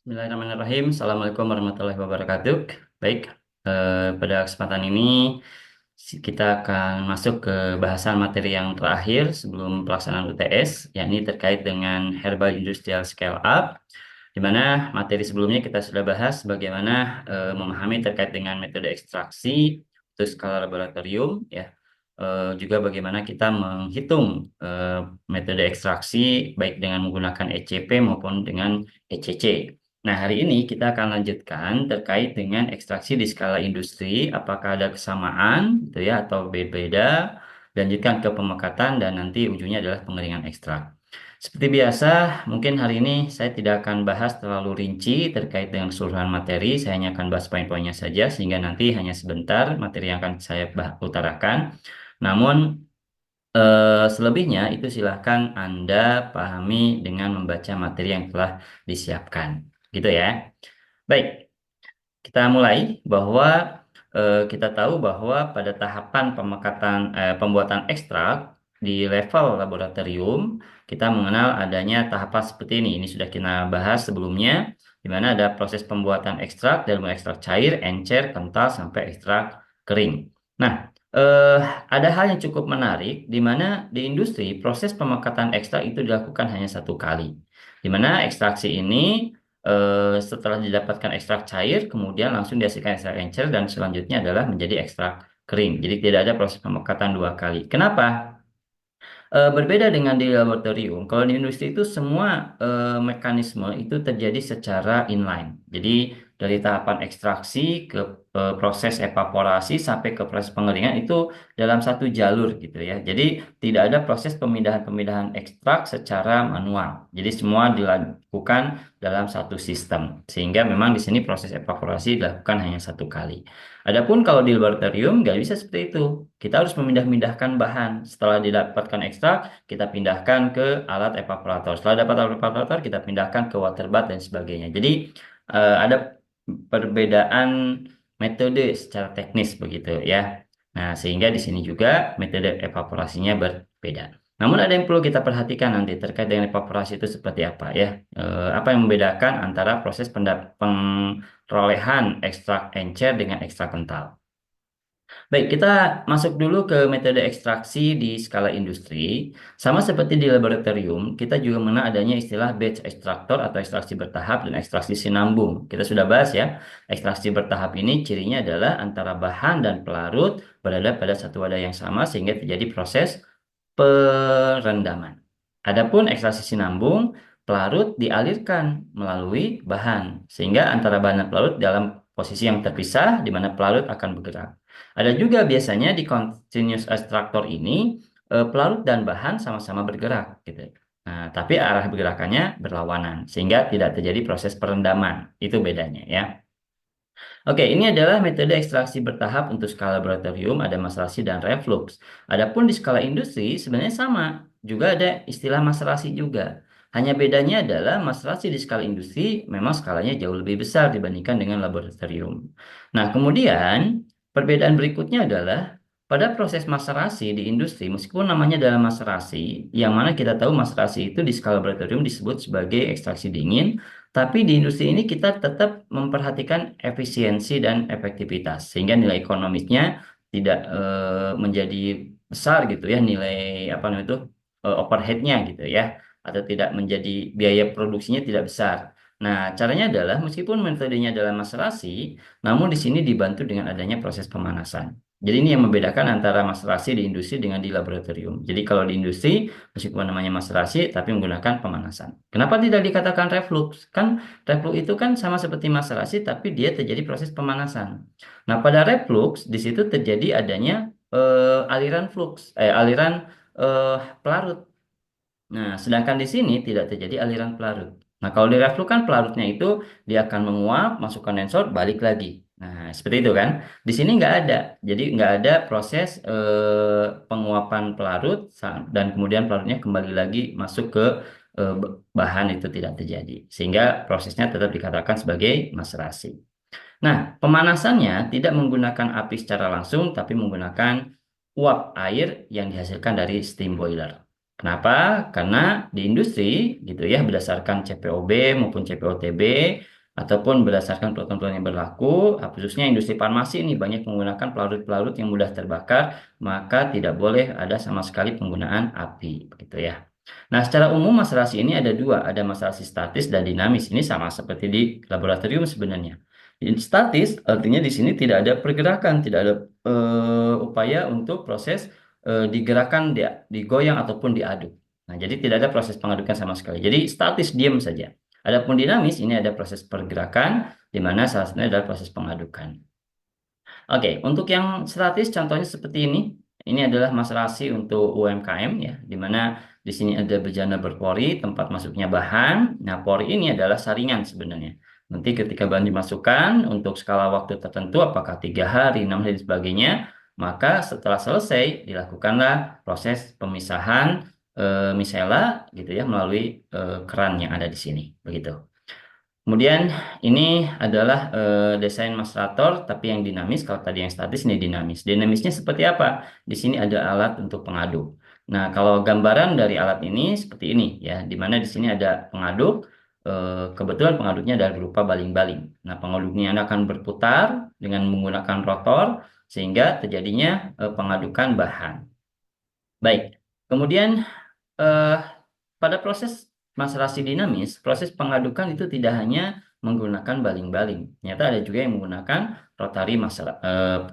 Bismillahirrahmanirrahim. Assalamualaikum warahmatullahi wabarakatuh. Baik, pada kesempatan ini kita akan masuk ke bahasan materi yang terakhir sebelum pelaksanaan UTS, yakni terkait dengan Herbal Industrial Scale Up, di mana materi sebelumnya kita sudah bahas bagaimana memahami terkait dengan metode ekstraksi, terus skala laboratorium, ya. Juga bagaimana kita menghitung metode ekstraksi baik dengan menggunakan ECP maupun dengan ECC. Nah, hari ini kita akan lanjutkan terkait dengan ekstraksi di skala industri, apakah ada kesamaan gitu ya atau berbeda, lanjutkan ke pemekatan dan nanti ujungnya adalah pengeringan ekstrak. Seperti biasa, mungkin hari ini saya tidak akan bahas terlalu rinci terkait dengan keseluruhan materi, saya hanya akan bahas poin-poinnya saja sehingga nanti hanya sebentar materi yang akan saya utarakan. Namun selebihnya itu silahkan Anda pahami dengan membaca materi yang telah disiapkan. Gitu ya. Baik, kita mulai bahwa kita tahu bahwa pada tahapan pembuatan ekstrak di level laboratorium kita mengenal adanya tahapan seperti ini. Ini sudah kita bahas sebelumnya, di mana ada proses pembuatan ekstrak dari mulai ekstrak cair, encer, kental sampai ekstrak kering. Nah, eh, ada hal yang cukup menarik di mana di industri proses pemekatan ekstrak itu dilakukan hanya satu kali. Di mana ekstraksi ini setelah didapatkan ekstrak cair, kemudian langsung dihasilkan ekstrak encer dan selanjutnya adalah menjadi ekstrak kering. Jadi tidak ada proses pemekatan dua kali. Kenapa? Berbeda dengan di laboratorium, kalau di industri itu semua mekanisme itu terjadi secara inline. Jadi dari tahapan ekstraksi ke proses evaporasi sampai ke proses pengeringan itu dalam satu jalur gitu ya. Jadi tidak ada proses pemindahan-pemindahan ekstrak secara manual. Jadi semua dilakukan dalam satu sistem. Sehingga memang di sini proses evaporasi dilakukan hanya satu kali. Adapun kalau di laboratorium nggak bisa seperti itu. Kita harus memindah-mindahkan bahan. Setelah didapatkan ekstrak, kita pindahkan ke alat evaporator. Setelah dapat alat evaporator, kita pindahkan ke water bath dan sebagainya. Jadi ada perbedaan metode secara teknis begitu ya. Nah, sehingga di sini juga metode evaporasinya berbeda. Namun ada yang perlu kita perhatikan nanti terkait dengan evaporasi itu seperti apa ya. Apa yang membedakan antara proses perolehan ekstrak encer dengan ekstrak kental. Baik, kita masuk dulu ke metode ekstraksi di skala industri. Sama seperti di laboratorium, kita juga mengenal adanya istilah batch extractor atau ekstraksi bertahap dan ekstraksi sinambung. Kita sudah bahas ya, ekstraksi bertahap ini cirinya adalah antara bahan dan pelarut berada pada satu wadah yang sama sehingga terjadi proses perendaman. Adapun ekstraksi sinambung, pelarut dialirkan melalui bahan, sehingga antara bahan dan pelarut dalam posisi yang terpisah, di mana pelarut akan bergerak. Ada juga biasanya di continuous extractor ini, pelarut dan bahan sama-sama bergerak, gitu. Nah, tapi arah bergerakannya berlawanan, sehingga tidak terjadi proses perendaman. Itu bedanya ya. Oke, ini adalah metode ekstraksi bertahap untuk skala laboratorium, ada maserasi dan reflux. Adapun di skala industri sebenarnya sama, juga ada istilah maserasi juga. Hanya bedanya adalah maserasi di skala industri memang skalanya jauh lebih besar dibandingkan dengan laboratorium. Nah, kemudian perbedaan berikutnya adalah pada proses maserasi di industri, meskipun namanya adalah maserasi, yang mana kita tahu maserasi itu di skala laboratorium disebut sebagai ekstraksi dingin, tapi di industri ini kita tetap memperhatikan efisiensi dan efektivitas, sehingga nilai ekonomisnya tidak menjadi besar gitu ya, nilai apa namanya itu overheadnya gitu ya, atau tidak menjadi biaya produksinya tidak besar. Nah, caranya adalah meskipun metodenya adalah maserasi, namun di sini dibantu dengan adanya proses pemanasan. Jadi ini yang membedakan antara maserasi di industri dengan di laboratorium. Jadi kalau di industri meskipun namanya maserasi tapi menggunakan pemanasan. Kenapa tidak dikatakan reflux? Kan reflux itu kan sama seperti maserasi tapi dia terjadi proses pemanasan. Nah, pada reflux di situ terjadi adanya aliran aliran eh, pelarut. Nah, sedangkan di sini tidak terjadi aliran pelarut. Nah, kalau di reflux kan pelarutnya itu dia akan menguap, masuk kondensor, balik lagi. Nah, seperti itu kan. Di sini nggak ada. Jadi nggak ada proses penguapan pelarut dan kemudian pelarutnya kembali lagi masuk ke bahan itu tidak terjadi. Sehingga prosesnya tetap dikatakan sebagai maserasi. Nah, pemanasannya tidak menggunakan api secara langsung, tapi menggunakan uap air yang dihasilkan dari steam boiler. Kenapa? Karena di industri, gitu ya, berdasarkan CPOB maupun CPOTB, ataupun berdasarkan peraturan yang berlaku, khususnya industri farmasi ini banyak menggunakan pelarut-pelarut yang mudah terbakar, maka tidak boleh ada sama sekali penggunaan api, begitu ya. Nah, secara umum maserasi ini ada dua, ada maserasi statis dan dinamis. Ini sama seperti di laboratorium sebenarnya. Statis artinya di sini tidak ada pergerakan, tidak ada upaya untuk proses digerakkan, digoyang ataupun diaduk. Nah, jadi tidak ada proses pengadukan sama sekali. Jadi statis diam saja. Adapun dinamis ini ada proses pergerakan, di mana salah satunya adalah proses pengadukan. Oke, untuk yang statis contohnya seperti ini. Ini adalah maserasi untuk UMKM ya, di mana di sini ada bejana berpori, tempat masuknya bahan. Nah, pori ini adalah saringan sebenarnya. Nanti ketika bahan dimasukkan untuk skala waktu tertentu, apakah 3 hari, 6 hari, dan sebagainya, maka setelah selesai dilakukanlah proses pemisahan misela gitu ya melalui keran yang ada di sini, begitu. Kemudian ini adalah desain mastrator tapi yang dinamis. Kalau tadi yang statis ini dinamis. Dinamisnya seperti apa? Di sini ada alat untuk pengaduk. Nah, kalau gambaran dari alat ini seperti ini ya, di mana di sini ada pengaduk. Kebetulan pengaduknya adalah berupa baling-baling. Nah, pengaduknya akan berputar dengan menggunakan rotor sehingga terjadinya pengadukan bahan. Baik. Kemudian eh, pada proses maserasi dinamis, proses pengadukan itu tidak hanya menggunakan baling-baling. Ternyata ada juga yang menggunakan rotari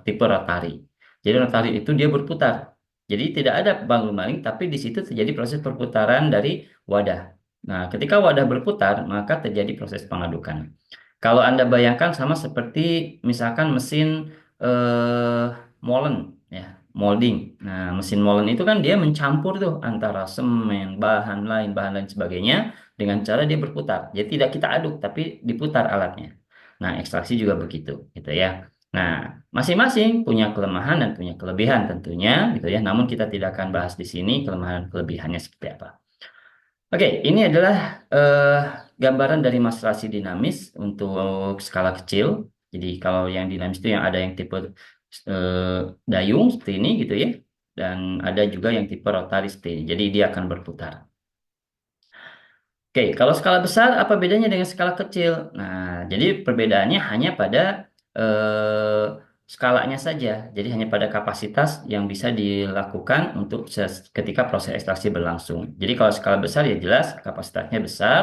tipe rotari. Jadi rotari itu dia berputar. Jadi tidak ada baling-baling, tapi di situ terjadi proses perputaran dari wadah. Nah, ketika wadah berputar, maka terjadi proses pengadukan. Kalau Anda bayangkan sama seperti misalkan mesin eh, molen, ya, molding. Nah, mesin molen itu kan dia mencampur tuh antara semen, bahan lain sebagainya dengan cara dia berputar. Jadi tidak kita aduk, tapi diputar alatnya. Nah, ekstraksi juga begitu, gitu ya. Nah, masing-masing punya kelemahan dan punya kelebihan tentunya, gitu ya. Namun kita tidak akan bahas di sini kelemahan dan kelebihannya seperti apa. Oke, ini adalah eh, gambaran dari maserasi dinamis untuk skala kecil. Jadi kalau yang dinamis itu yang ada yang tipe eh, dayung seperti ini gitu ya, dan ada juga yang tipe rotari seperti ini. Jadi dia akan berputar. Oke, kalau skala besar apa bedanya dengan skala kecil? Nah, jadi perbedaannya hanya pada eh, skalanya saja. Jadi hanya pada kapasitas yang bisa dilakukan untuk ketika proses ekstraksi berlangsung. Jadi kalau skala besar ya jelas kapasitasnya besar,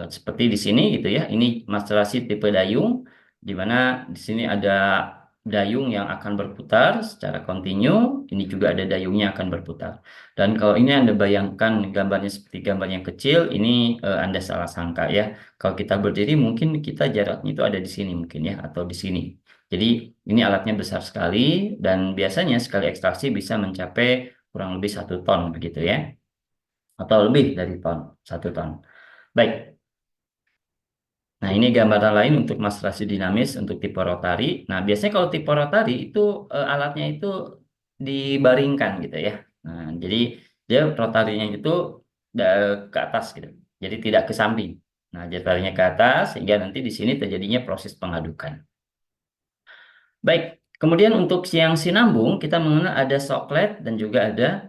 seperti di sini gitu ya. Ini masterasi tipe dayung, di mana di sini ada dayung yang akan berputar secara kontinu. Ini juga ada dayungnya akan berputar. Dan kalau ini Anda bayangkan gambarnya seperti gambar yang kecil, ini Anda salah sangka ya. Kalau kita berdiri mungkin kita jaraknya itu ada di sini mungkin ya, atau di sini. Jadi ini alatnya besar sekali dan biasanya sekali ekstraksi bisa mencapai kurang lebih 1 ton begitu ya. Atau lebih dari 1 ton. Baik, nah ini gambaran lain untuk maserasi dinamis untuk tipe rotari. Nah biasanya kalau tipe rotari itu alatnya itu dibaringkan gitu ya. Nah jadi dia rotarinya itu ke atas gitu. Jadi tidak ke samping. Nah rotarinya ke atas sehingga nanti di sini terjadinya proses pengadukan. Baik, kemudian untuk yang sinambung kita mengenal ada soklet dan juga ada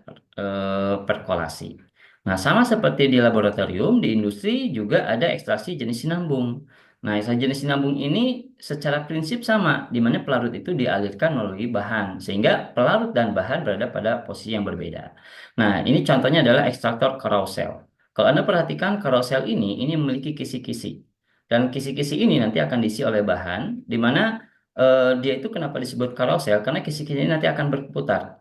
perkolasi. Nah, sama seperti di laboratorium, di industri juga ada ekstraksi jenis sinambung. Nah, ekstraksi jenis sinambung ini secara prinsip sama, di mana pelarut itu dialirkan melalui bahan, sehingga pelarut dan bahan berada pada posisi yang berbeda. Nah, ini contohnya adalah ekstraktor carousel. Kalau Anda perhatikan carousel ini memiliki kisi-kisi. Dan kisi-kisi ini nanti akan diisi oleh bahan, di mana dia itu kenapa disebut carousel? Karena kisi-kisi ini nanti akan berputar.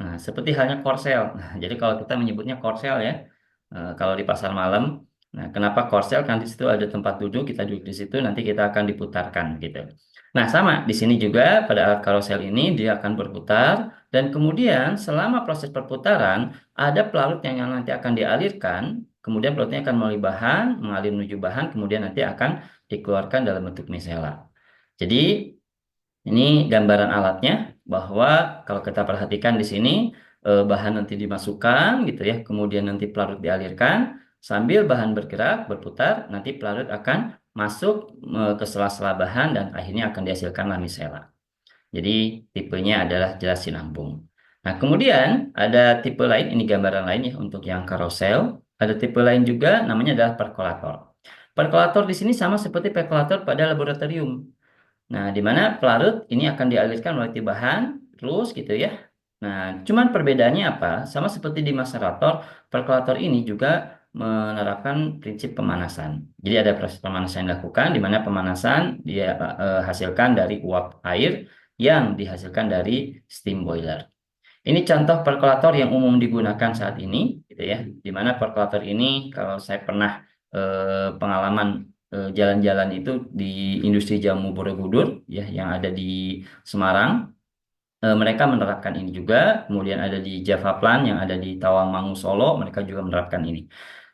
Nah, seperti halnya korsel. Nah, jadi kalau kita menyebutnya korsel ya, kalau di pasar malam. Nah, kenapa korsel? Kan di situ ada tempat duduk, kita duduk di situ, nanti kita akan diputarkan gitu. Nah, sama di sini juga pada alat karosel ini dia akan berputar dan kemudian selama proses perputaran ada pelarut yang nanti akan dialirkan, kemudian pelarutnya akan melalui bahan, mengalir menuju bahan, kemudian nanti akan dikeluarkan dalam bentuk misela. Jadi ini gambaran alatnya bahwa kalau kita perhatikan di sini bahan nanti dimasukkan gitu ya, kemudian nanti pelarut dialirkan sambil bahan bergerak berputar, nanti pelarut akan masuk ke sela-sela bahan dan akhirnya akan dihasilkan misela. Jadi tipenya adalah jelas sinambung. Nah, kemudian ada tipe lain, ini gambaran lain ya untuk yang karosel. Ada tipe lain juga namanya adalah perkolator. Perkolator di sini sama seperti perkolator pada laboratorium. Nah, di mana pelarut ini akan dialirkan melalui bahan, terus gitu ya. Nah, cuman perbedaannya apa? Sama seperti di macerator, perkolator ini juga menerapkan prinsip pemanasan. Jadi ada proses pemanasan yang dilakukan, di mana pemanasan dia hasilkan dari uap air yang dihasilkan dari steam boiler. Ini contoh perkolator yang umum digunakan saat ini, gitu ya. Di mana perkolator ini, kalau saya pernah pengalaman jalan-jalan itu di industri jamu Borobudur, ya, yang ada di Semarang, mereka menerapkan ini juga. Kemudian ada di Java Plan yang ada di Tawangmangu Solo, mereka juga menerapkan ini.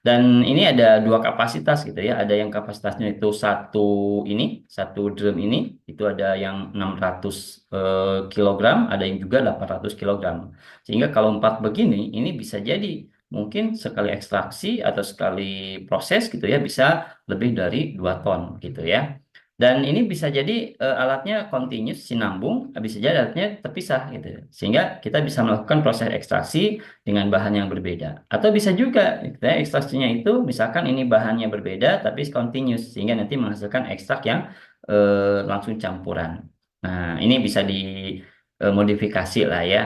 Dan ini ada dua kapasitas gitu ya. Ada yang kapasitasnya itu satu drum ini, itu ada yang 600 kilogram, ada yang juga 800 kilogram. Sehingga kalau empat begini, ini bisa jadi mungkin sekali ekstraksi atau sekali proses gitu ya, bisa lebih dari 2 ton gitu ya. Dan ini bisa jadi alatnya continuous, sinambung, bisa jadi alatnya terpisah gitu. Sehingga kita bisa melakukan proses ekstraksi dengan bahan yang berbeda. Atau bisa juga gitu ya, ekstraksinya itu misalkan ini bahannya berbeda tapi continuous sehingga nanti menghasilkan ekstrak yang langsung campuran. Nah, ini bisa dimodifikasi lah ya.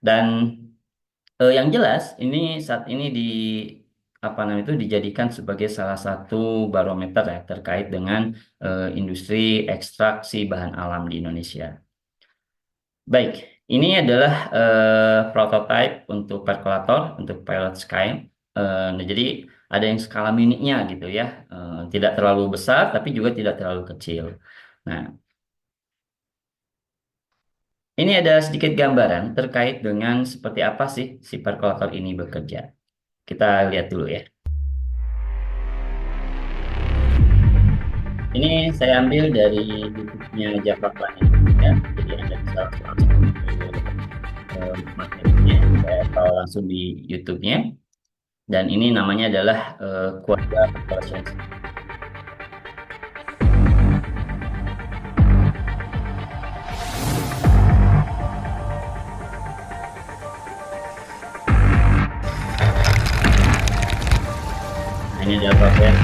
Dan yang jelas ini saat ini di apa namanya itu dijadikan sebagai salah satu barometer ya terkait dengan industri ekstraksi bahan alam di Indonesia. Baik, ini adalah prototype untuk perkolator untuk pilot sky. Nah, jadi ada yang skala mininya gitu ya, tidak terlalu besar tapi juga tidak terlalu kecil. Nah, ini ada sedikit gambaran terkait dengan seperti apa sih si perkolator ini bekerja. Kita lihat dulu ya. Ini saya ambil dari YouTube-nya Java Planet ya. Jadi Anda bisa langsung materinya. Saya tahu langsung di YouTube-nya. Dan ini namanya adalah Quadra Operations. Nah, ini adalah proses.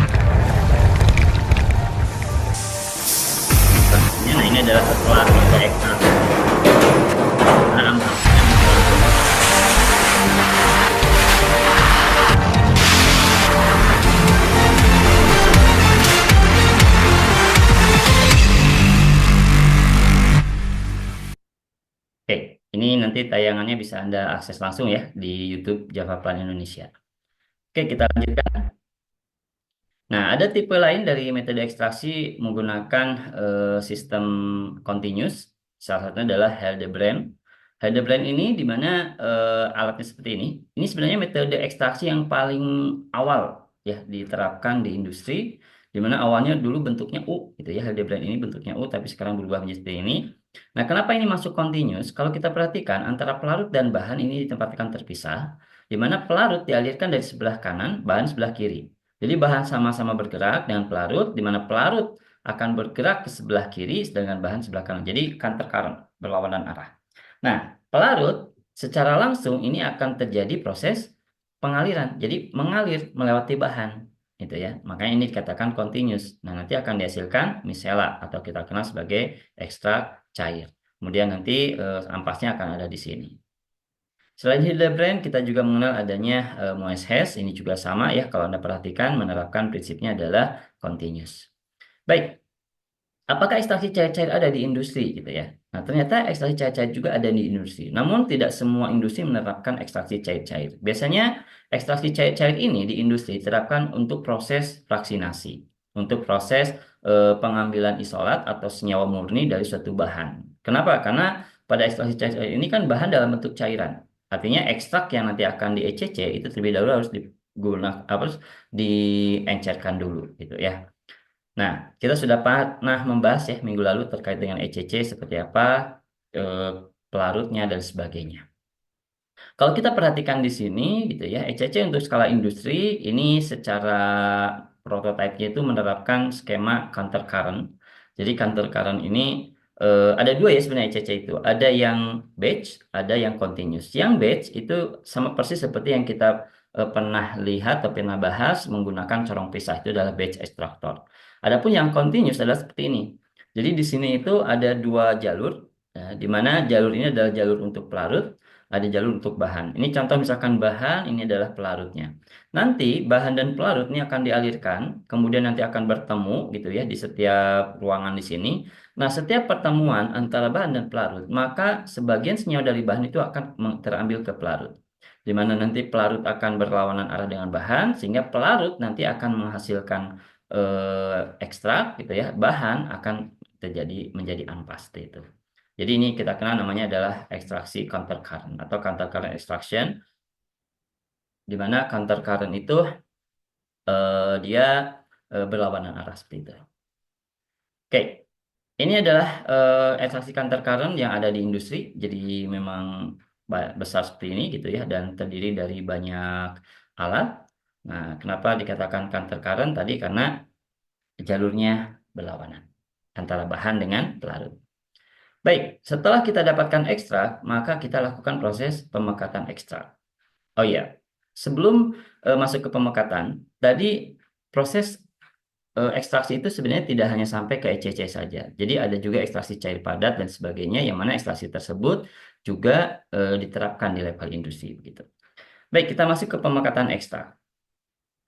Nah, ini adalah setelah kita ekstrak. Nah, oke, ini nanti tayangannya bisa Anda akses langsung ya di YouTube Java Plan Indonesia. Oke, kita lanjutkan. Nah, ada tipe lain dari metode ekstraksi menggunakan sistem continuous. Salah satunya adalah Hildebrand. Hildebrand ini di mana alatnya seperti ini. Ini sebenarnya metode ekstraksi yang paling awal ya diterapkan di industri. Di mana awalnya dulu bentuknya U gitu ya. Hildebrand ini bentuknya U tapi sekarang berubah menjadi seperti ini. Nah, kenapa ini masuk continuous? Kalau kita perhatikan antara pelarut dan bahan ini ditempatkan terpisah, di mana pelarut dialirkan dari sebelah kanan, bahan sebelah kiri. Jadi bahan sama-sama bergerak dengan pelarut, di mana pelarut akan bergerak ke sebelah kiri, sedangkan bahan sebelah kanan. Jadi counter current, berlawanan arah. Nah, pelarut secara langsung ini akan terjadi proses pengaliran. Jadi mengalir melewati bahan, gitu ya. Makanya ini dikatakan continuous. Nah, nanti akan dihasilkan misela atau kita kenal sebagai ekstrak cair. Kemudian nanti ampasnya akan ada di sini. Selain Hildebrand, kita juga mengenal adanya Moes Hess. Ini juga sama ya, kalau Anda perhatikan menerapkan prinsipnya adalah continuous. Baik, apakah ekstraksi cair-cair ada di industri gitu ya? Nah, ternyata ekstraksi cair-cair juga ada di industri. Namun tidak semua industri menerapkan ekstraksi cair-cair. Biasanya ekstraksi cair-cair ini di industri diterapkan untuk proses fraksinasi, untuk proses pengambilan isolat atau senyawa murni dari suatu bahan. Kenapa? Karena pada ekstraksi cair-cair ini kan bahan dalam bentuk cairan. Artinya ekstrak yang nanti akan di ECC itu terlebih dahulu harus digunakan harus diencerkan dulu gitu ya. Nah, kita sudah pernah membahas ya minggu lalu terkait dengan ECC seperti apa, eh, pelarutnya dan sebagainya. Kalau kita perhatikan di sini gitu ya, ECC untuk skala industri ini secara prototipe itu menerapkan skema counter current. Jadi counter current ini ada dua ya sebenarnya ECC itu. Ada yang batch, ada yang continuous. Yang batch itu sama persis seperti yang kita pernah lihat atau pernah bahas menggunakan corong pisah, itu adalah batch extractor. Adapun yang continuous adalah seperti ini. Jadi di sini itu ada dua jalur, ya, di mana jalur ini adalah jalur untuk pelarut, ada jalur untuk bahan. Ini contoh misalkan bahan, ini adalah pelarutnya. Nanti bahan dan pelarut ini akan dialirkan, kemudian nanti akan bertemu gitu ya di setiap ruangan di sini. Nah, setiap pertemuan antara bahan dan pelarut, maka sebagian senyawa dari bahan itu akan terambil ke pelarut. Di mana nanti pelarut akan berlawanan arah dengan bahan, sehingga pelarut nanti akan menghasilkan ekstrak gitu ya. Bahan akan terjadi menjadi ampaste itu. Jadi ini kita kenal namanya adalah ekstraksi counter current atau counter current extraction, di mana counter current itu dia berlawanan arah seperti itu. Oke, ini adalah ekstraksi counter current yang ada di industri. Jadi memang besar seperti ini gitu ya, dan terdiri dari banyak alat. Nah, kenapa dikatakan counter current tadi? Karena jalurnya berlawanan antara bahan dengan pelarut. Baik, setelah kita dapatkan ekstrak, maka kita lakukan proses pemekatan ekstrak. Oh iya, sebelum masuk ke pemekatan, tadi proses ekstraksi itu sebenarnya tidak hanya sampai ke ECC saja. Jadi ada juga ekstraksi cair padat dan sebagainya, yang mana ekstraksi tersebut juga diterapkan di level industri begitu. Baik, kita masuk ke pemekatan ekstrak.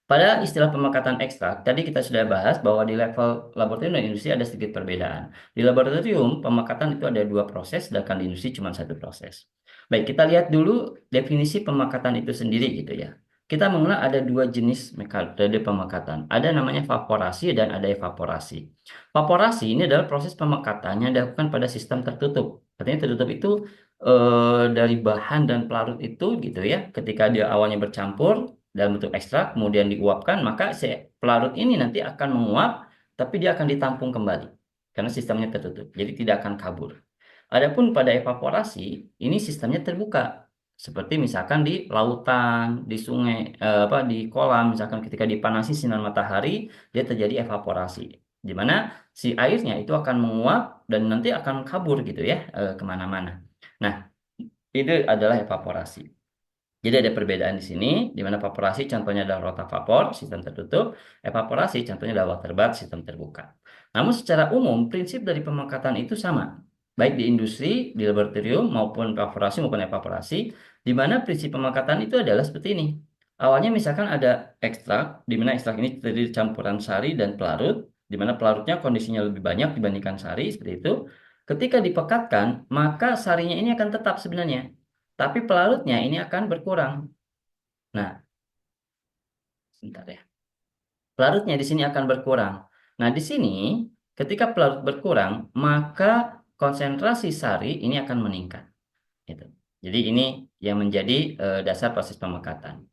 Pada istilah pemekatan ekstrak, tadi kita sudah bahas bahwa di level laboratorium dan industri ada sedikit perbedaan. Di laboratorium, pemekatan itu ada dua proses, sedangkan di industri cuma satu proses. Baik, kita lihat dulu definisi pemekatan itu sendiri gitu ya. Kita mengenal ada dua jenis metode pemekatan. Ada namanya vaporasi dan ada evaporasi. Vaporasi ini adalah proses pemekatan yang dilakukan pada sistem tertutup. Artinya tertutup itu dari bahan dan pelarut itu gitu ya. Ketika dia awalnya bercampur dalam bentuk ekstrak, kemudian diuapkan, maka si pelarut ini nanti akan menguap, tapi dia akan ditampung kembali karena sistemnya tertutup, jadi tidak akan kabur. Adapun pada evaporasi, ini sistemnya terbuka, seperti misalkan di lautan, di sungai, di kolam, misalkan ketika dipanasi sinar matahari, dia terjadi evaporasi, di mana si airnya itu akan menguap dan nanti akan kabur gitu ya, kemana-mana. Nah, itu adalah evaporasi. Jadi ada perbedaan di sini, di mana evaporasi contohnya adalah rotavapor, sistem tertutup, evaporasi contohnya adalah water bath, sistem terbuka. Namun secara umum, prinsip dari pemekatan itu sama, baik di industri, di laboratorium, maupun evaporasi maupun evaporasi, di mana prinsip pemekatan itu adalah seperti ini. Awalnya misalkan ada ekstrak, di mana ekstrak ini terdiri dari campuran sari dan pelarut, di mana pelarutnya kondisinya lebih banyak dibandingkan sari, seperti itu. Ketika dipekatkan, maka sarinya ini akan tetap sebenarnya, tapi pelarutnya ini akan berkurang. Nah, sebentar ya. Pelarutnya di sini akan berkurang. Nah, di sini ketika pelarut berkurang, maka konsentrasi sari ini akan meningkat. Gitu. Jadi ini yang menjadi dasar proses pemekatan.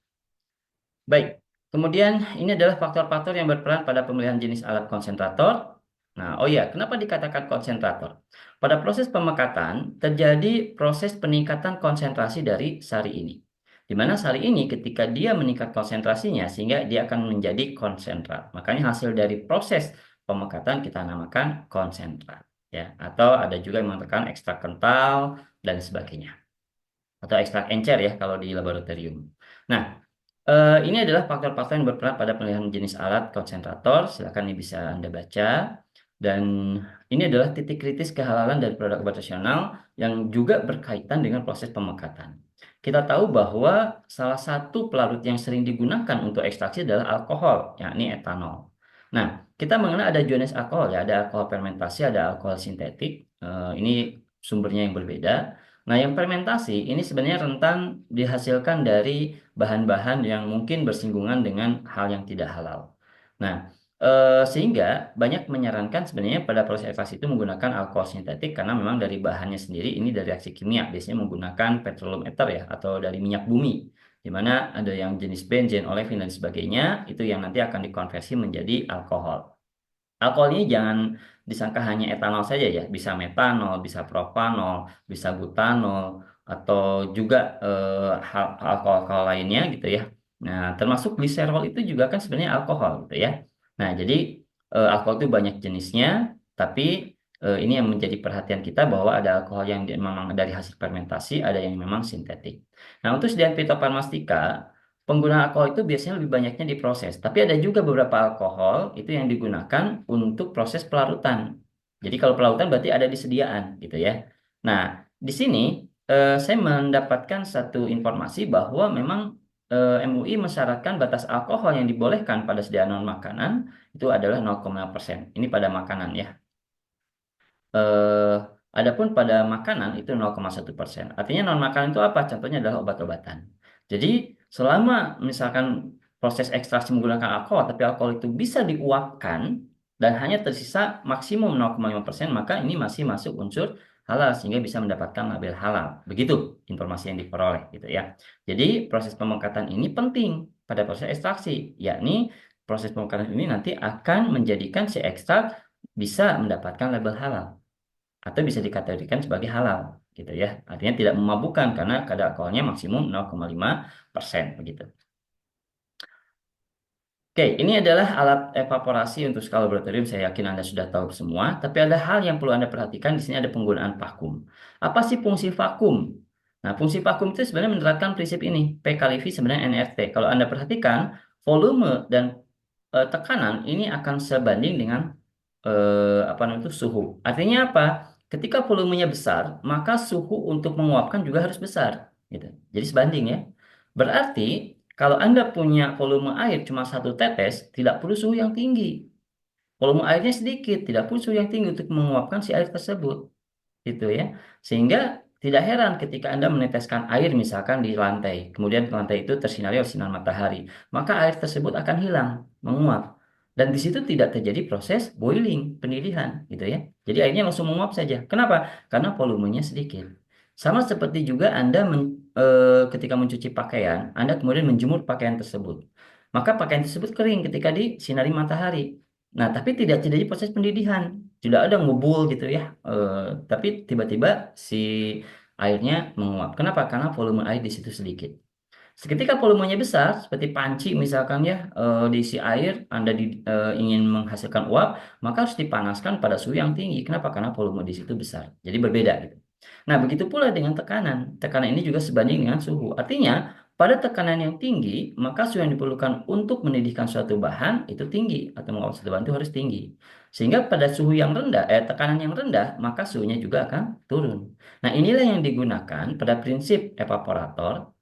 Baik, kemudian ini adalah faktor-faktor yang berperan pada pemilihan jenis alat konsentrator. Nah, oh ya, kenapa dikatakan konsentrator? Pada proses pemekatan terjadi proses peningkatan konsentrasi dari sari ini. Di mana sari ini ketika dia meningkat konsentrasinya sehingga dia akan menjadi konsentrat. Makanya hasil dari proses pemekatan kita namakan konsentrat, ya. Atau ada juga yang mengatakan ekstrak kental dan sebagainya. Atau ekstrak encer ya kalau di laboratorium. Nah, ini adalah faktor-faktor yang berperan pada pemilihan jenis alat konsentrator. Silakan ini bisa Anda baca. Dan ini adalah titik kritis kehalalan dari produk obat nasional yang juga berkaitan dengan proses pemekatan. Kita tahu bahwa salah satu pelarut yang sering digunakan untuk ekstraksi adalah alkohol, yakni etanol. Nah, kita mengenal ada jenis alkohol ya, ada alkohol fermentasi, ada alkohol sintetik. Ini sumbernya yang berbeda. Nah, yang fermentasi ini sebenarnya rentan dihasilkan dari bahan-bahan yang mungkin bersinggungan dengan hal yang tidak halal. Nah, sehingga banyak menyarankan sebenarnya pada proses ekstraksi itu menggunakan alkohol sintetik karena memang dari bahannya sendiri ini dari reaksi kimia, biasanya menggunakan petroleum ether ya atau dari minyak bumi, di mana ada yang jenis benzen, olefin dan sebagainya itu yang nanti akan dikonversi menjadi alkohol. Alkohol ini jangan disangka hanya etanol saja ya, bisa metanol, bisa propanol, bisa butanol, atau juga alkohol-alkohol lainnya gitu ya. Nah, termasuk gliserol itu juga kan sebenarnya alkohol gitu ya. Nah, jadi alkohol itu banyak jenisnya, tapi ini yang menjadi perhatian kita bahwa ada alkohol yang memang dari hasil fermentasi, ada yang memang sintetik. Nah, untuk sediaan fitofarmastika, penggunaan alkohol itu biasanya lebih banyaknya di proses, tapi ada juga beberapa alkohol itu yang digunakan untuk proses pelarutan. Jadi kalau pelarutan berarti ada disediaan gitu ya. Nah, di sini saya mendapatkan satu informasi bahwa memang MUI mensyaratkan batas alkohol yang dibolehkan pada sediaan non makanan itu adalah 0,5%. Ini pada makanan ya. Eh, Adapun pada makanan itu 0,1%. Artinya non makanan itu apa? Contohnya adalah obat-obatan. Jadi selama misalkan proses ekstraksi menggunakan alkohol, tapi alkohol itu bisa diuapkan dan hanya tersisa maksimum 0,5%, maka ini masih masuk unsur halal sehingga bisa mendapatkan label halal. Begitu informasi yang diperoleh gitu ya. Jadi proses pemengkatan ini penting pada proses ekstraksi, yakni proses pemengkatan ini nanti akan menjadikan si ekstrak bisa mendapatkan label halal atau bisa dikategorikan sebagai halal gitu ya. Artinya tidak memabukkan karena kadar alkoholnya maksimum 0,5% begitu. Oke, ini adalah alat evaporasi untuk skala laboratorium. Saya yakin Anda sudah tahu semua, tapi ada hal yang perlu Anda perhatikan di sini ada penggunaan vakum. Apa sih fungsi vakum? Nah, fungsi vakum itu sebenarnya menerapkan prinsip ini, P kali V sebenarnya nRT. Kalau Anda perhatikan, volume dan tekanan ini akan sebanding dengan apa namanya itu suhu. Artinya apa? Ketika volumenya besar, maka suhu untuk menguapkan juga harus besar, gitu. Jadi sebanding ya. Berarti kalau Anda punya volume air cuma 1 tetes, tidak perlu suhu yang tinggi. Volume airnya sedikit, tidak perlu suhu yang tinggi untuk menguapkan si air tersebut gitu ya. Sehingga tidak heran ketika Anda meneteskan air misalkan di lantai, kemudian lantai itu tersinari oleh sinar matahari, maka air tersebut akan hilang, menguap. Dan di situ tidak terjadi proses boiling, pendidih gitu ya. Jadi airnya langsung menguap saja. Kenapa? Karena volumenya sedikit. Sama seperti juga Anda ketika mencuci pakaian, Anda kemudian menjemur pakaian tersebut. Maka pakaian tersebut kering ketika disinari matahari. Nah, tapi tidak terjadi proses pendidihan, tidak ada ngubul gitu ya. Tapi tiba-tiba si airnya menguap. Kenapa? Karena volume air di situ sedikit. Seketika volumenya besar, seperti panci misalkan ya, diisi air, Anda ingin menghasilkan uap, maka harus dipanaskan pada suhu yang tinggi. Kenapa? Karena volume di situ besar. Jadi berbeda gitu. Nah, begitu pula dengan tekanan. Tekanan ini juga sebanding dengan suhu. Artinya, pada tekanan yang tinggi, maka suhu yang diperlukan untuk mendidihkan suatu bahan itu tinggi atau mengolah suatu bahan itu harus tinggi. Sehingga pada suhu yang rendah, tekanan yang rendah, maka suhunya juga akan turun. Nah, inilah yang digunakan pada prinsip evaporator,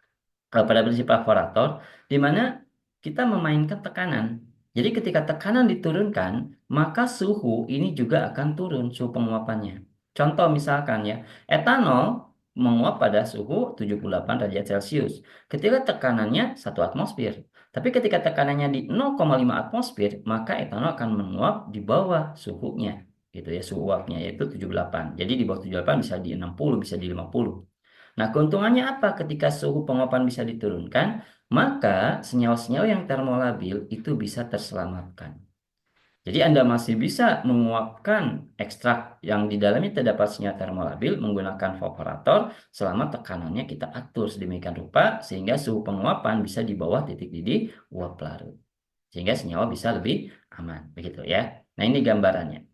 pada prinsip evaporator, di mana kita memainkan tekanan. Jadi ketika tekanan diturunkan, maka suhu ini juga akan turun, suhu penguapannya. Contoh misalkan ya, etanol menguap pada suhu 78 derajat Celcius. Ketika tekanannya 1 atmosfer. Tapi ketika tekanannya di 0,5 atmosfer, maka etanol akan menguap di bawah suhunya. Gitu ya, suhu uapnya yaitu 78. Jadi di bawah 78 bisa di 60, bisa di 50. Nah, keuntungannya apa ketika suhu penguapan bisa diturunkan? Maka senyawa-senyawa yang termolabil itu bisa terselamatkan. Jadi Anda masih bisa menguapkan ekstrak yang di dalamnya terdapat senyawa termolabil menggunakan evaporator selama tekanannya kita atur sedemikian rupa sehingga suhu penguapan bisa di bawah titik didih uap larut. Sehingga senyawa bisa lebih aman, begitu ya. Nah, ini gambarannya.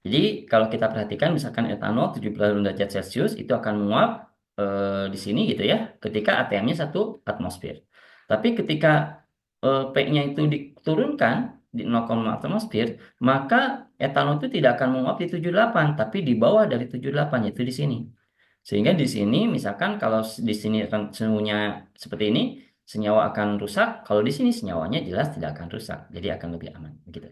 Jadi kalau kita perhatikan misalkan etanol 70 derajat Celcius itu akan menguap di sini gitu ya ketika ATM-nya 1 atmosfer. Tapi ketika P-nya itu diturunkan di 0,5 atmosfer, maka etanol itu tidak akan menguap di 78 tapi di bawah dari 78 yaitu di sini. Sehingga di sini misalkan kalau di sini suhunya seperti ini, senyawa akan rusak, kalau di sini senyawanya jelas tidak akan rusak, jadi akan lebih aman begitu.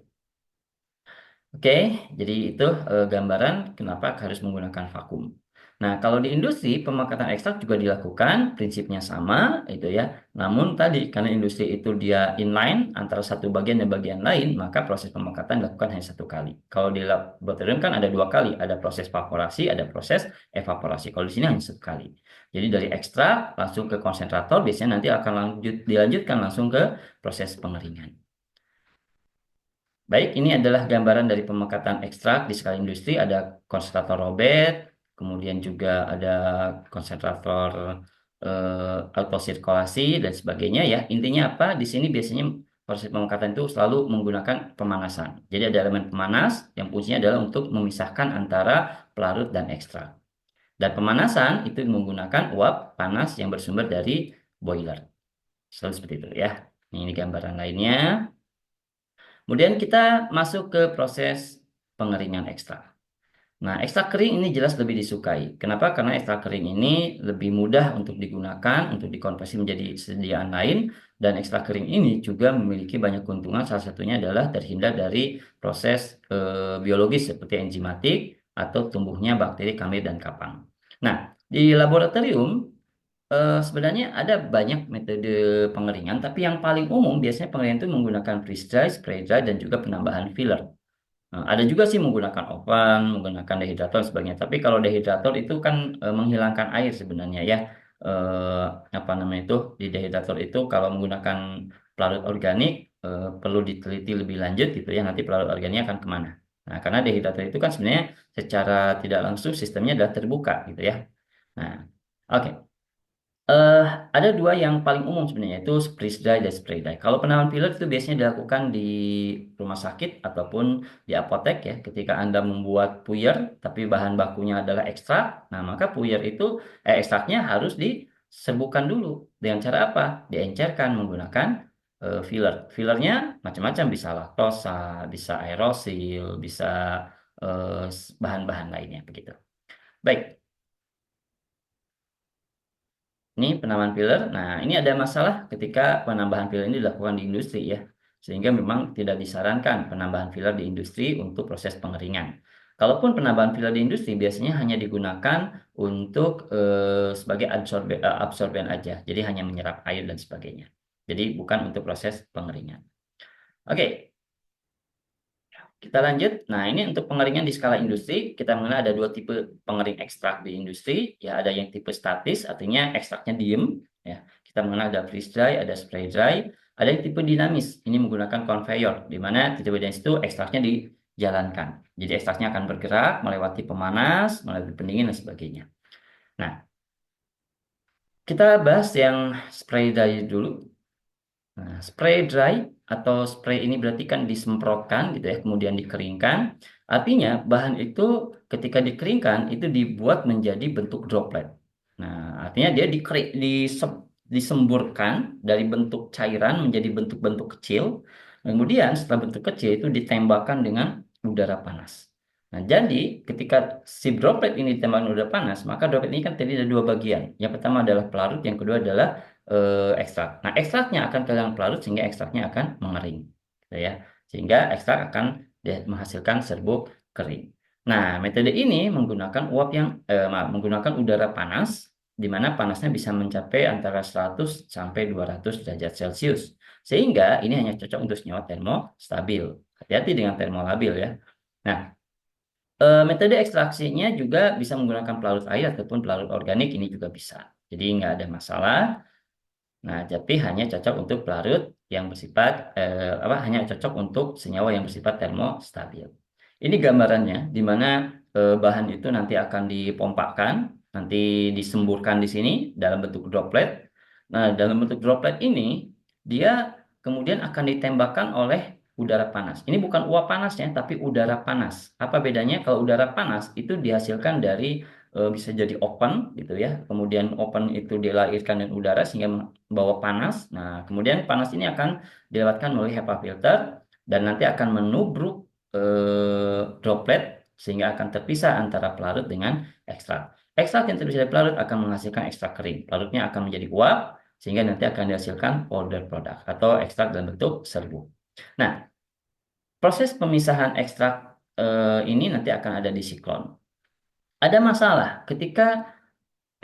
Oke, jadi itu gambaran kenapa harus menggunakan vakum. Nah, kalau di industri pemakatan ekstrak juga dilakukan, prinsipnya sama, itu ya. Namun tadi karena industri itu dia inline antara satu bagian dan bagian lain, maka proses pemakatan dilakukan hanya 1 kali. Kalau di laboratorium kan ada 2 kali, ada proses vaporasi, ada proses evaporasi. Kalau di sini hanya 1 kali. Jadi dari ekstrak langsung ke konsentrator, biasanya nanti akan dilanjutkan langsung ke proses pengeringan. Baik, ini adalah gambaran dari pemekatan ekstrak di skala industri. Ada konsentrator Robert, kemudian juga ada konsentrator autosirkulasi dan sebagainya ya. Intinya apa? Di sini biasanya proses pemekatan itu selalu menggunakan pemanasan. Jadi ada elemen pemanas yang fungsinya adalah untuk memisahkan antara pelarut dan ekstrak. Dan pemanasan itu menggunakan uap panas yang bersumber dari boiler. Selalu seperti itu ya. Ini gambaran lainnya. Kemudian kita masuk ke proses pengeringan ekstrak. Nah, ekstrak kering ini jelas lebih disukai. Kenapa? Karena ekstrak kering ini lebih mudah untuk digunakan, untuk dikonversi menjadi sediaan lain, dan ekstrak kering ini juga memiliki banyak keuntungan. Salah satunya adalah terhindar dari proses biologis seperti enzimatik atau tumbuhnya bakteri, kamir, dan kapang. Nah, di laboratorium sebenarnya ada banyak metode pengeringan, tapi yang paling umum biasanya pengeringan itu menggunakan freeze dry, spray dry, dan juga penambahan filler. Nah, ada juga sih menggunakan oven, menggunakan dehydrator dan sebagainya. Tapi kalau dehydrator itu kan menghilangkan air sebenarnya ya. Eh, apa namanya itu di dehydrator itu kalau menggunakan pelarut organik perlu diteliti lebih lanjut gitu ya. Nanti pelarut organiknya akan kemana? Nah, karena dehydrator itu kan sebenarnya secara tidak langsung sistemnya adalah terbuka gitu ya. Nah, oke. Eh, ada dua yang paling umum sebenarnya itu freeze dry dan spray dry. Kalau penanaman filler itu biasanya dilakukan di rumah sakit ataupun di apotek ya. Ketika Anda membuat puyer tapi bahan bakunya adalah ekstrak, nah maka puyer itu ekstraknya harus diserbukan dulu. Dengan cara apa? Diencerkan menggunakan filler. Fillernya macam-macam bisa laktosa, bisa aerosil, bisa bahan-bahan lainnya begitu. Baik. Ini penambahan filler. Nah, ini ada masalah ketika penambahan filler ini dilakukan di industri ya. Sehingga memang tidak disarankan penambahan filler di industri untuk proses pengeringan. Kalaupun penambahan filler di industri biasanya hanya digunakan untuk sebagai absorben aja. Jadi hanya menyerap air dan sebagainya. Jadi bukan untuk proses pengeringan. Oke, kita lanjut. Nah, ini untuk pengeringan di skala industri, kita mengenal ada dua tipe pengering ekstrak di industri. Ya, ada yang tipe statis, artinya ekstraknya diem. Ya, kita mengenal ada freeze dry, ada spray dry. Ada yang tipe dinamis, ini menggunakan conveyor, di mana tipe dinamis itu ekstraknya dijalankan. Jadi ekstraknya akan bergerak, melewati pemanas, melewati pendingin, dan sebagainya. Nah, kita bahas yang spray dry dulu. Nah, spray dry atau spray ini berarti kan disemprotkan gitu ya, kemudian dikeringkan. Artinya bahan itu ketika dikeringkan itu dibuat menjadi bentuk droplet. Nah, artinya dia disemburkan dari bentuk cairan menjadi bentuk-bentuk kecil. Kemudian setelah bentuk kecil itu ditembakkan dengan udara panas. Nah, jadi ketika si droplet ini ditembakkan udara panas, maka droplet ini kan terdiri dari dua bagian. Yang pertama adalah pelarut, yang kedua adalah ekstrak. Nah, ekstraknya akan kehilangan pelarut sehingga ekstraknya akan mengering, gitu ya. Sehingga ekstrak akan menghasilkan serbuk kering. Nah, metode ini menggunakan menggunakan udara panas, di mana panasnya bisa mencapai antara 100 sampai 200 derajat Celcius. Sehingga ini hanya cocok untuk senyawa termostabil. Hati-hati dengan termolabil ya. Nah, metode ekstraksinya juga bisa menggunakan pelarut air ataupun pelarut organik, ini juga bisa. Jadi nggak ada masalah. Nah, tapi hanya cocok untuk pelarut yang bersifat hanya cocok untuk senyawa yang bersifat termostabil. Ini gambarannya di mana bahan itu nanti akan dipompakan, nanti disemburkan di sini dalam bentuk droplet. Nah, dalam bentuk droplet ini dia kemudian akan ditembakkan oleh udara panas. Ini bukan uap panasnya, tapi udara panas. Apa bedanya? Kalau udara panas itu dihasilkan dari bisa jadi open gitu ya. Kemudian open itu dilahirkan dengan udara sehingga membawa panas. Nah, kemudian panas ini akan dilewatkan melalui HEPA filter dan nanti akan menubruk droplet sehingga akan terpisah antara pelarut dengan ekstrak. Ekstrak yang terpisah dari pelarut akan menghasilkan ekstrak kering. Pelarutnya akan menjadi uap sehingga nanti akan dihasilkan powder product atau ekstrak dalam bentuk serbuk. Nah, proses pemisahan ekstrak ini nanti akan ada di siklon. Ada masalah ketika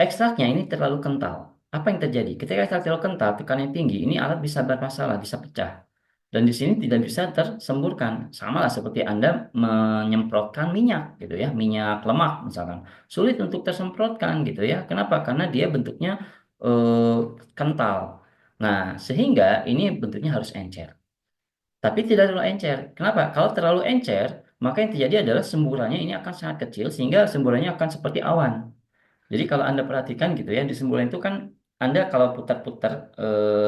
ekstraknya ini terlalu kental. Apa yang terjadi? Ketika ekstrak terlalu kental, tekanannya tinggi, ini alat bisa bermasalah, bisa pecah. Dan di sini tidak bisa tersemburkan. Sama lah seperti Anda menyemprotkan minyak gitu ya, minyak lemak misalkan. Sulit untuk tersemprotkan gitu ya. Kenapa? Karena dia bentuknya eh, kental. Nah, sehingga ini bentuknya harus encer. Tapi tidak terlalu encer. Kenapa? Kalau terlalu encer, maka yang terjadi adalah semburannya ini akan sangat kecil sehingga semburannya akan seperti awan. Jadi kalau Anda perhatikan gitu ya, di semburan itu kan Anda kalau putar-putar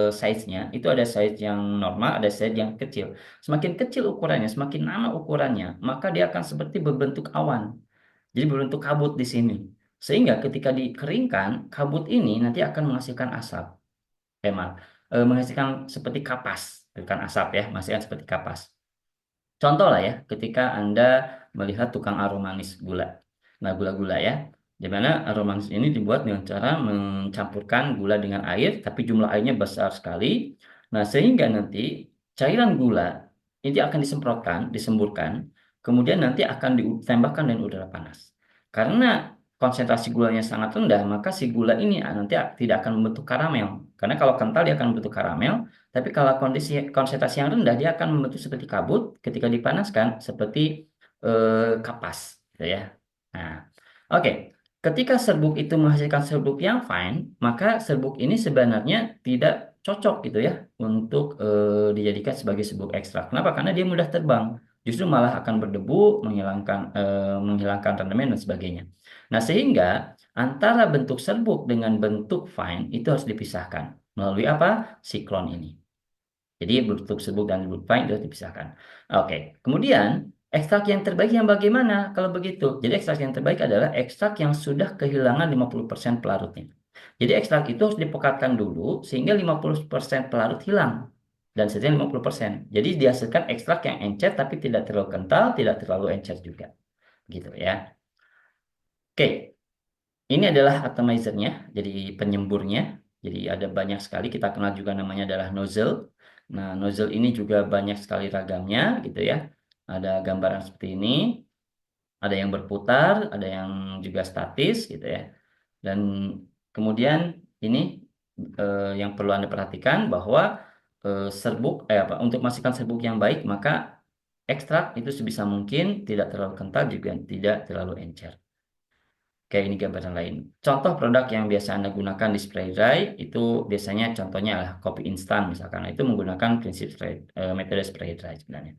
size-nya, itu ada size yang normal, ada size yang kecil. Semakin kecil ukurannya, semakin nano ukurannya, maka dia akan seperti berbentuk awan. Jadi berbentuk kabut di sini. Sehingga ketika dikeringkan, kabut ini nanti akan menghasilkan asap. Emang. menghasilkan seperti kapas, bukan asap ya, menghasilkan seperti kapas. Contoh lah ya, ketika Anda melihat tukang aromanis gula. Nah, gula-gula ya, di mana aromanis ini dibuat dengan cara mencampurkan gula dengan air, tapi jumlah airnya besar sekali. Nah, sehingga nanti cairan gula ini akan disemprotkan, disemburkan, kemudian nanti akan ditembakkan dengan udara panas. Karena konsentrasi gulanya sangat rendah, maka si gula ini nanti tidak akan membentuk karamel. Karena kalau kental dia akan membentuk karamel, tapi kalau kondisi konsentrasi yang rendah, dia akan membentuk seperti kabut ketika dipanaskan, seperti kapas, gitu ya. Nah, oke. Ketika serbuk itu menghasilkan serbuk yang fine, maka serbuk ini sebenarnya tidak cocok gitu ya untuk dijadikan sebagai serbuk ekstrak. Kenapa? Karena dia mudah terbang. Justru malah akan berdebu, menghilangkan rendemen dan sebagainya. Nah, sehingga antara bentuk serbuk dengan bentuk fine itu harus dipisahkan melalui apa? Siklon ini. Jadi bentuk serbuk dan bentuk fine itu harus dipisahkan. Oke, kemudian ekstrak yang terbaik yang bagaimana kalau begitu? Jadi ekstrak yang terbaik adalah ekstrak yang sudah kehilangan 50% pelarutnya. Jadi ekstrak itu harus dipekatkan dulu sehingga 50% pelarut hilang dan sisanya 50%. Jadi dihasilkan ekstrak yang encer tapi tidak terlalu kental, tidak terlalu encer juga. Gitu ya. Oke, ini adalah atomizernya, jadi penyemburnya. Jadi ada banyak sekali, kita kenal juga namanya adalah nozzle. Nah, nozzle ini juga banyak sekali ragamnya gitu ya. Ada gambaran seperti ini, ada yang berputar, ada yang juga statis gitu ya. Dan kemudian ini yang perlu Anda perhatikan bahwa untuk memastikan serbuk yang baik, maka ekstrak itu sebisa mungkin tidak terlalu kental juga tidak terlalu encer. Kayak ini gambaran lain. Contoh produk yang biasa Anda gunakan di spray dry itu biasanya contohnya adalah kopi instan misalkan. Nah, itu menggunakan metode spray dry sebenarnya.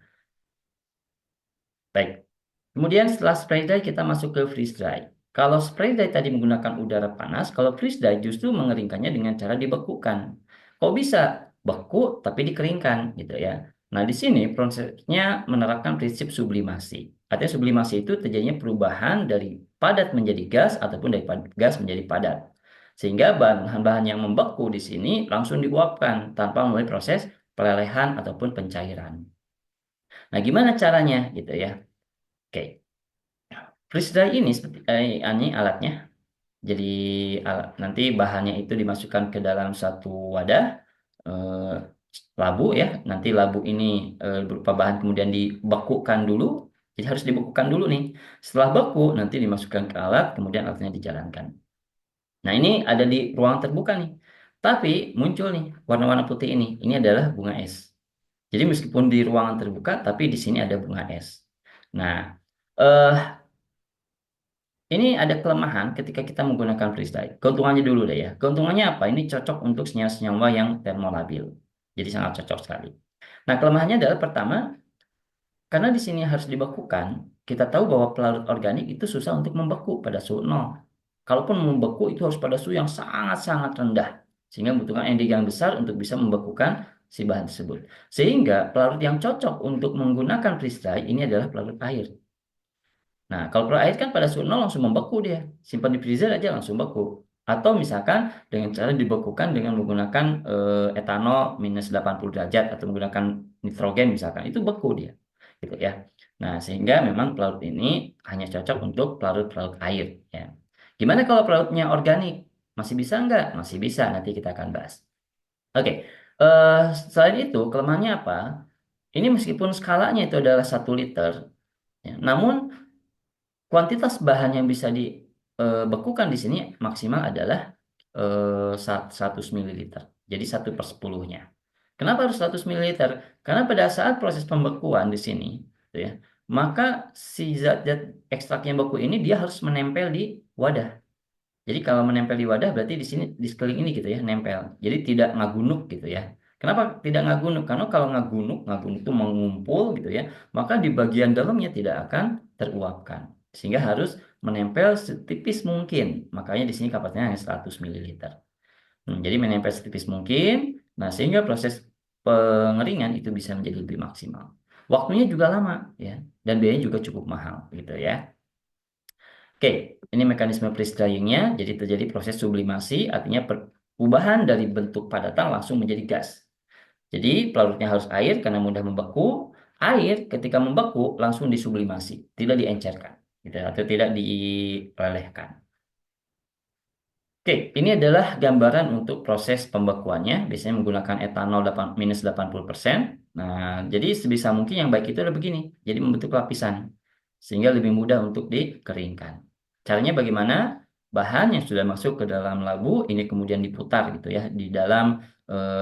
Baik. Kemudian setelah spray dry kita masuk ke freeze dry. Kalau spray dry tadi menggunakan udara panas, kalau freeze dry justru mengeringkannya dengan cara dibekukan. Kok bisa? Beku tapi dikeringkan gitu ya. Nah, di sini prosesnya menerapkan prinsip sublimasi. Artinya sublimasi itu terjadinya perubahan dari padat menjadi gas ataupun dari gas menjadi padat. Sehingga bahan-bahan yang membeku di sini langsung diuapkan tanpa melalui proses pelelehan ataupun pencairan. Nah, gimana caranya gitu ya? Oke. Freeze dry ini seperti ini alatnya. Jadi nanti bahannya itu dimasukkan ke dalam satu wadah eh, labu ya. Nanti labu ini berupa bahan kemudian dibekukan dulu. Jadi harus dibekukan dulu nih. Setelah beku nanti dimasukkan ke alat, kemudian alatnya dijalankan. Nah, ini ada di ruang terbuka nih. Tapi muncul nih warna-warna putih ini. Ini adalah bunga es. Jadi meskipun di ruangan terbuka, tapi di sini ada bunga es. Nah, eh ini ada kelemahan ketika kita menggunakan freestyle. Keuntungannya dulu deh ya. Keuntungannya apa? Ini cocok untuk senyawa-senyawa yang termolabil. Jadi sangat cocok sekali. Nah, kelemahannya adalah pertama, karena di sini harus dibekukan, kita tahu bahwa pelarut organik itu susah untuk membeku pada suhu nol. Kalaupun membeku itu harus pada suhu yang sangat-sangat rendah. Sehingga membutuhkan energi yang besar untuk bisa membekukan si bahan tersebut. Sehingga pelarut yang cocok untuk menggunakan freestyle ini adalah pelarut air. Nah, kalau per air kan pada suhu nol langsung membeku dia. Simpan di freezer aja langsung beku. Atau misalkan dengan cara dibekukan dengan menggunakan etanol minus 80 derajat atau menggunakan nitrogen misalkan. Itu beku dia. Gitu ya. Nah, sehingga memang pelarut ini hanya cocok untuk pelarut-pelarut air. Ya. Gimana kalau pelarutnya organik? Masih bisa nggak? Masih bisa. Nanti kita akan bahas. Oke. Eh, Selain itu, kelemahannya apa? Ini meskipun skalanya itu adalah 1 liter, ya, namun kuantitas bahan yang bisa dibekukan di sini maksimal adalah 100 mililiter. Jadi 1/10-nya. Kenapa harus 100 mililiter? Karena pada saat proses pembekuan di sini, gitu ya, maka si zat-zat ekstrak yang beku ini dia harus menempel di wadah. Jadi kalau menempel di wadah berarti di sini di sekeliling ini gitu ya, nempel. Jadi tidak ngagunuk gitu ya. Kenapa tidak ngagunuk? Karena kalau ngagunuk, ngagunuk itu mengumpul gitu ya, maka di bagian dalamnya tidak akan teruapkan. Sehingga harus menempel setipis mungkin. Makanya di sini kapasitasnya hanya 100 mililiter. Jadi menempel setipis mungkin. Nah, sehingga proses pengeringan itu bisa menjadi lebih maksimal. Waktunya juga lama ya, dan biayanya juga cukup mahal gitu ya. Oke, ini mekanisme freeze dryingnya. Jadi terjadi proses sublimasi, artinya perubahan dari bentuk padatan langsung menjadi gas. Jadi pelarutnya harus air karena mudah membeku. Air ketika membeku langsung disublimasi, tidak diencerkan, gitu, atau tidak dilelehkan. Oke, ini adalah gambaran untuk proses pembekuannya. Biasanya menggunakan etanol minus 80%. Nah, jadi sebisa mungkin yang baik itu adalah begini. Jadi membentuk lapisan. Sehingga lebih mudah untuk dikeringkan. Caranya bagaimana? Bahan yang sudah masuk ke dalam labu, ini kemudian diputar gitu ya. Di dalam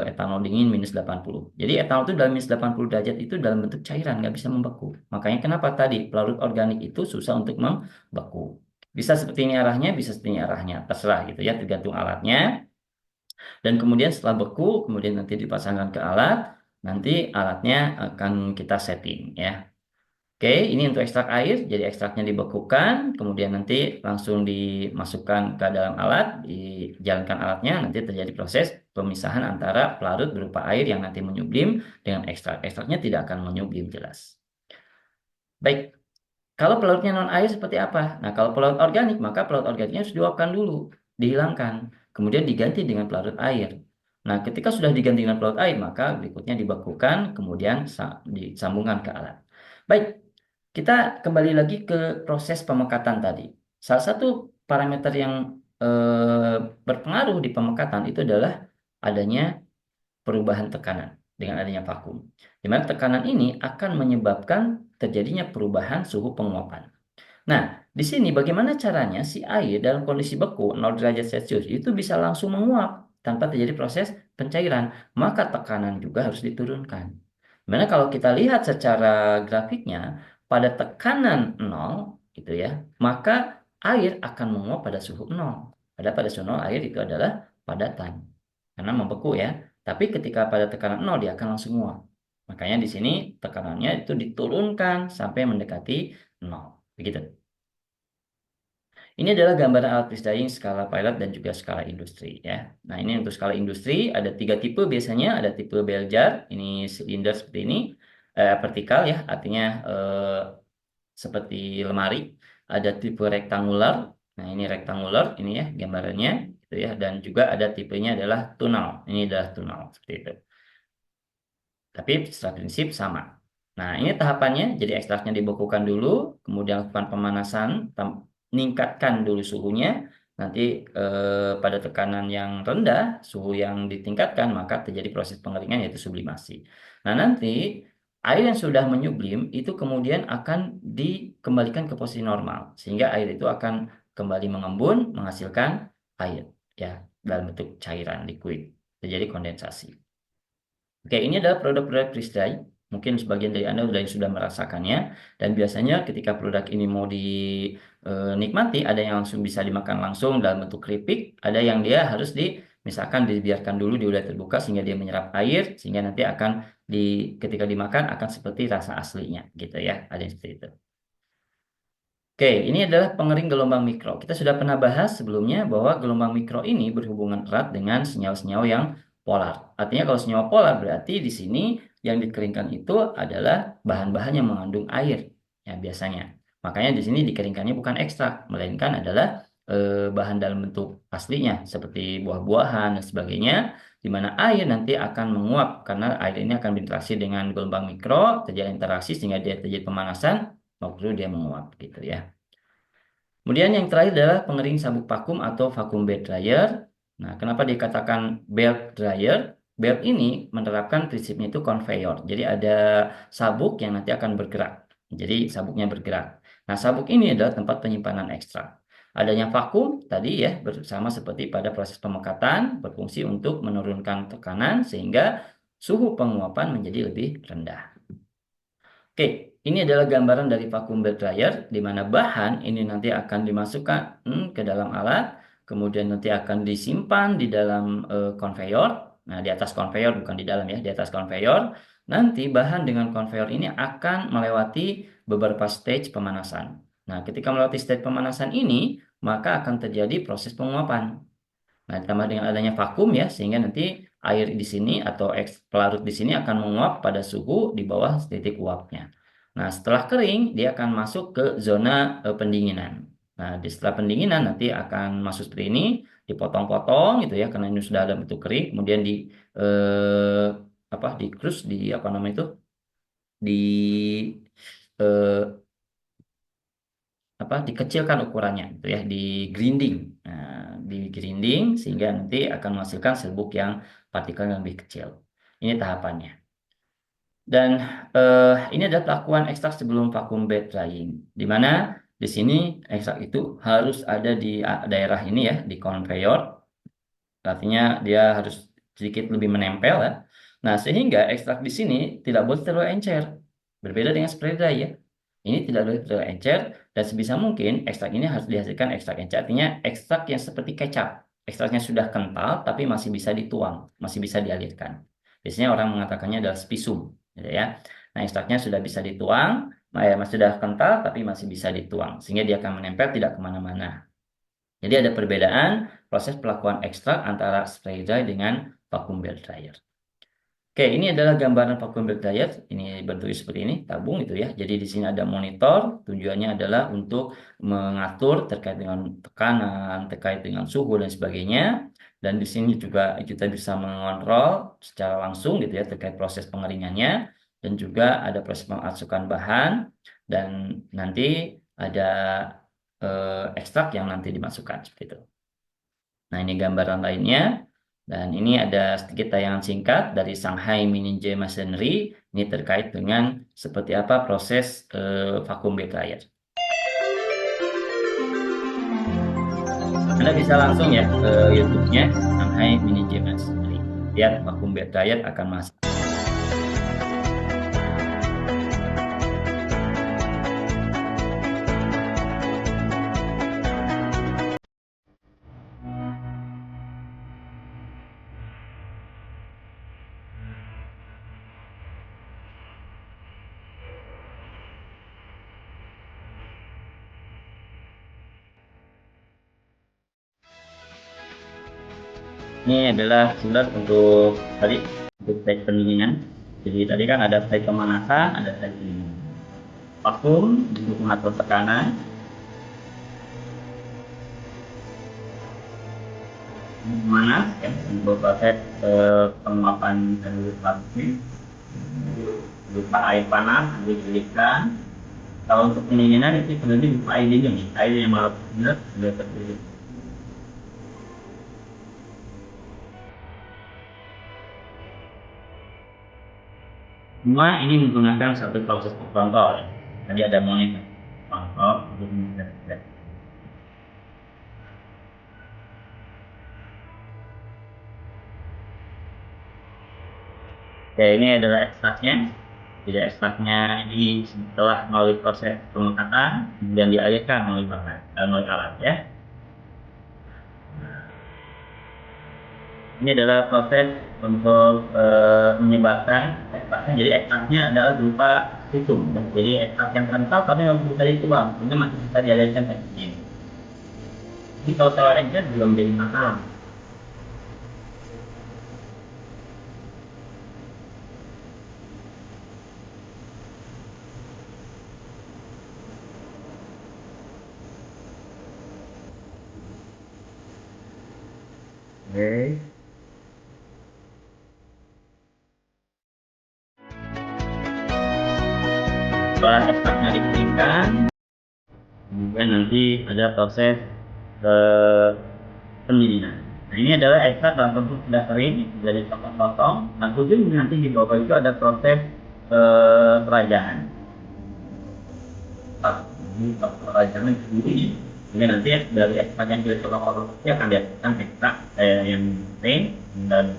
etanol dingin minus 80. Jadi etanol itu dalam minus 80 derajat itu dalam bentuk cairan, nggak bisa membeku. Makanya kenapa tadi pelarut organik itu susah untuk membeku. Bisa seperti ini arahnya, bisa seperti ini arahnya, terserah gitu ya, tergantung alatnya. Dan kemudian setelah beku, kemudian nanti dipasangkan ke alat, nanti alatnya akan kita setting ya. Oke, ini untuk ekstrak air, jadi ekstraknya dibekukan, kemudian nanti langsung dimasukkan ke dalam alat, dijalankan alatnya, nanti terjadi proses pemisahan antara pelarut berupa air yang nanti menyublim dengan ekstrak. Ekstraknya tidak akan menyublim jelas. Baik, kalau pelarutnya non air seperti apa? Nah, kalau pelarut organik, maka pelarut organiknya harus diuapkan dulu, dihilangkan, kemudian diganti dengan pelarut air. Nah, ketika sudah diganti dengan pelarut air, maka berikutnya dibekukan, kemudian disambungkan ke alat. Baik, kita kembali lagi ke proses pemekatan tadi. Salah satu parameter yang berpengaruh di pemekatan itu adalah adanya perubahan tekanan dengan adanya vakum. Di mana tekanan ini akan menyebabkan terjadinya perubahan suhu penguapan. Nah, di sini bagaimana caranya si air dalam kondisi beku 0 derajat Celcius itu bisa langsung menguap tanpa terjadi proses pencairan, maka tekanan juga harus diturunkan. Dimana kalau kita lihat secara grafiknya, pada tekanan 0 gitu ya, maka air akan menguap pada suhu 0. Pada suhu 0 air itu adalah padatan karena membeku ya. Tapi ketika pada tekanan 0 dia akan langsung menguap. Makanya di sini tekanannya itu diturunkan sampai mendekati 0. Begitu. Ini adalah gambaran alat freeze-drying skala pilot dan juga skala industri ya. Nah, ini untuk skala industri ada 3 tipe biasanya. Ada tipe bell jar, ini silinder seperti ini, vertikal ya, artinya seperti lemari. Ada tipe rektangular. Nah, ini rektangular ini ya gambarannya gitu ya. Dan juga ada tipenya adalah tunnel. Ini adalah tunnel seperti itu. Tapi secara prinsip sama. Nah, ini tahapannya. Jadi ekstraknya dibekukan dulu, kemudian lakukan pemanasan, meningkatkan dulu suhunya. Nanti pada tekanan yang rendah, suhu yang ditingkatkan, maka terjadi proses pengeringan yaitu sublimasi. Nah, nanti air yang sudah menyublim itu kemudian akan dikembalikan ke posisi normal, sehingga air itu akan kembali mengembun, menghasilkan air ya dalam bentuk cairan liquid. Terjadi kondensasi. Oke, ini adalah produk-produk freeze-dry. Mungkin sebagian dari Anda sudah merasakannya. Dan biasanya ketika produk ini mau dinikmati, ada yang langsung bisa dimakan langsung dalam bentuk keripik. Ada yang dia harus misalkan dibiarkan dulu di udara terbuka sehingga dia menyerap air. Sehingga nanti akan ketika dimakan akan seperti rasa aslinya gitu ya. Ada yang seperti itu. Oke, ini adalah pengering gelombang mikro. Kita sudah pernah bahas sebelumnya bahwa gelombang mikro ini berhubungan erat dengan senyawa-senyawa yang polar. Artinya kalau senyawa polar berarti di sini yang dikeringkan itu adalah bahan-bahan yang mengandung air ya biasanya. Makanya di sini dikeringkannya bukan ekstrak, melainkan adalah bahan dalam bentuk aslinya seperti buah-buahan dan sebagainya, di mana air nanti akan menguap karena air ini akan berinteraksi dengan gelombang mikro, terjadi interaksi sehingga dia terjadi pemanasan, waktu dia menguap gitu ya. Kemudian yang terakhir adalah pengering sabuk vakum atau vacuum bed dryer. Nah, kenapa dikatakan belt dryer? Belt ini menerapkan prinsipnya itu conveyor. Jadi ada sabuk yang nanti akan bergerak. Jadi sabuknya bergerak. Nah, sabuk ini adalah tempat penyimpanan ekstrak. Adanya vakum tadi ya bersama seperti pada proses pemekatan berfungsi untuk menurunkan tekanan sehingga suhu penguapan menjadi lebih rendah. Oke, ini adalah gambaran dari vacuum bed dryer, di mana bahan ini nanti akan dimasukkan ke dalam alat, kemudian nanti akan disimpan di dalam conveyor. Nah, di atas conveyor, bukan di dalam ya, di atas conveyor. Nanti bahan dengan conveyor ini akan melewati beberapa stage pemanasan. Nah, ketika melewati stage pemanasan ini, maka akan terjadi proses penguapan. Nah, ditambah dengan adanya vakum ya, sehingga nanti air di sini atau pelarut di sini akan menguap pada suhu di bawah titik uapnya. Nah, setelah kering, dia akan masuk ke zona pendinginan. Nah, setelah pendinginan nanti akan masuk seperti ini, dipotong-potong gitu ya, karena ini sudah dalam bentuk kering, kemudian eh, di krus, di apa namanya itu, di eh, dikecilkan ukurannya gitu ya, di grinding. Nah, di grinding sehingga nanti akan menghasilkan serbuk yang partikel yang lebih kecil. Ini tahapannya. Dan ini adalah pelakuan ekstrak sebelum vacuum bed drying, di mana di sini ekstrak itu harus ada di daerah ini ya, di conveyor. Artinya dia harus sedikit lebih menempel ya. Nah, sehingga ekstrak di sini tidak boleh terlalu encer. Berbeda dengan spray dry ya. Ini tidak boleh terlalu encer dan sebisa mungkin ekstrak ini harus dihasilkan ekstrak encer. Artinya ekstrak yang seperti kecap. Ekstraknya sudah kental tapi masih bisa dituang, masih bisa dialirkan. Biasanya orang mengatakannya adalah spisum, gitu ya. Nah, ekstraknya sudah bisa dituang, masih sudah kental tapi masih bisa dituang, sehingga dia akan menempel tidak kemana-mana. Jadi ada perbedaan proses pelakuan ekstrak antara spray dry dengan vacuum bed dryer. Oke, ini adalah gambaran vacuum bed dryer. Ini bentuknya seperti ini, tabung itu ya. Jadi di sini ada monitor. Tujuannya adalah untuk mengatur terkait dengan tekanan, terkait dengan suhu dan sebagainya. Dan di sini juga kita bisa mengontrol secara langsung gitu ya terkait proses pengeringannya. Dan juga ada proses pemasukan bahan. Dan nanti ada ekstrak yang nanti dimasukkan seperti itu. Nah, ini gambaran lainnya. Dan ini ada sedikit tayangan singkat dari Shanghai Mini J Masonry. Ini terkait dengan seperti apa proses vacuum bed dryer. Anda bisa langsung ya ke YouTube-nya Shanghai Mini J Masonry. Lihat vacuum bed dryer akan masuk. Ini adalah sebentar untuk tadi untuk stage pendinginan. Jadi tadi kan ada stage pemanasan, ada stage pendinginan. Vakum untuk mengatur tekanan, panas ya, untuk proses penguapan dari plastik berupa air panas didirikan. Kalau untuk pendinginan itu sebenarnya berupa air dingin, air yang benar sudah tertutup. Semua ini menggunakan satu proses kontrol. Tadi ada monitor kontrol untuk monitor. Oke, ini adalah ekstraknya. Jadi ekstraknya ini setelah melalui proses pengangkatan, kemudian dialirkan melalui alat ya. Ini adalah proses untuk menyebarkan ekstraknya. Jadi ekstraknya adalah berupa visum. Jadi ekstrak yang kental tapi yang bisa dituang, ini masih bisa dialirkan ke sini. Jadi kalau saya belum jadi masalah. Oke. Setelah ekstraknya dikeringkan, kemudian nanti ada proses eh, pendinginan. Nah, ini adalah ekstrak dalam bentuk sudah kering, sudah dipotong-potong. Nah, kemudian nanti di bawah itu ada proses perajaan. Ini perajaan sendiri. Ini nanti dari ekstrak yang sudah dipotong-potong akan dihasilkan ekstrak yang kering dan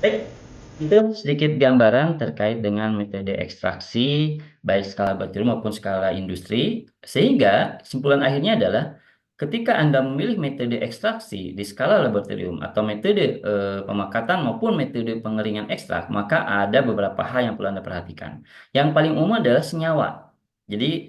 baik. Itu sedikit gambaran terkait dengan metode ekstraksi, baik skala laboratorium maupun skala industri, sehingga kesimpulan akhirnya adalah ketika Anda memilih metode ekstraksi di skala laboratorium atau metode pemakatan maupun metode pengeringan ekstrak, maka ada beberapa hal yang perlu Anda perhatikan. Yang paling umum adalah senyawa. Jadi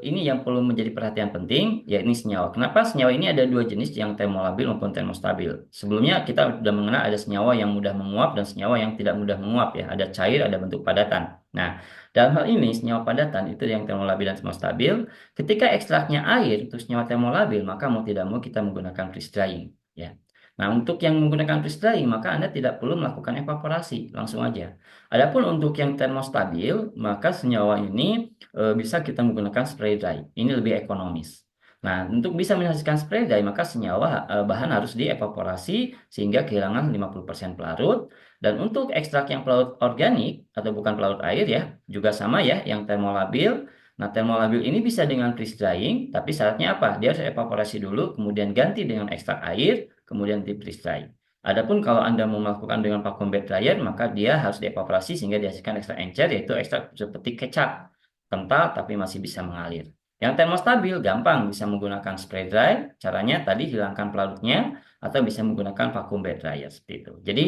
ini yang perlu menjadi perhatian penting, yakni senyawa. Kenapa senyawa ini ada dua jenis yang termolabil maupun termostabil? Sebelumnya kita sudah mengenal ada senyawa yang mudah menguap dan senyawa yang tidak mudah menguap ya. Ada cair, ada bentuk padatan. Nah, dalam hal ini senyawa padatan itu yang termolabil dan termostabil. Ketika ekstraknya air itu senyawa termolabil, maka mau tidak mau kita menggunakan freeze drying. Ya. Nah, untuk yang menggunakan freeze drying, maka Anda tidak perlu melakukan evaporasi, langsung aja. Adapun untuk yang termostabil, maka senyawa ini bisa kita menggunakan spray dry. Ini lebih ekonomis. Nah, untuk bisa menghasilkan spray dry, maka senyawa bahan harus dievaporasi sehingga kehilangan 50% pelarut. Dan untuk ekstrak yang pelarut organik atau bukan pelarut air ya, juga sama ya, yang termolabil. Nah, termolabil ini bisa dengan freeze drying, tapi syaratnya apa? Dia harus evaporasi dulu, kemudian ganti dengan ekstrak air, kemudian di freeze dry. Adapun kalau Anda mau melakukan dengan vacuum bed dryer, maka dia harus dievaporasi sehingga dihasilkan ekstrak encer, yaitu ekstrak seperti kecap, kental tapi masih bisa mengalir. Yang termostabil gampang, bisa menggunakan spray dry, caranya tadi hilangkan pelarutnya, atau bisa menggunakan vacuum bed dryer seperti itu. Jadi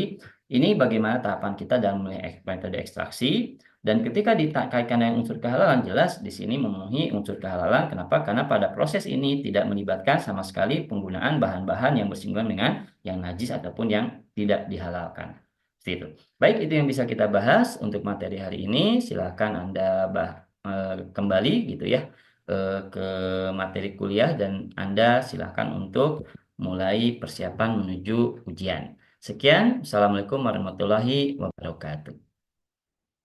ini bagaimana tahapan kita dalam metode ekstraksi, dan ketika dikaitkan dengan unsur kehalalan, jelas di sini memenuhi unsur kehalalan. Kenapa? Karena pada proses ini tidak melibatkan sama sekali penggunaan bahan-bahan yang bersinggungan dengan yang najis ataupun yang tidak dihalalkan. Seperti itu. Baik, itu yang bisa kita bahas untuk materi hari ini. Silakan Anda kembali gitu ya ke materi kuliah dan Anda silakan untuk mulai persiapan menuju ujian. Sekian, Assalamualaikum warahmatullahi wabarakatuh.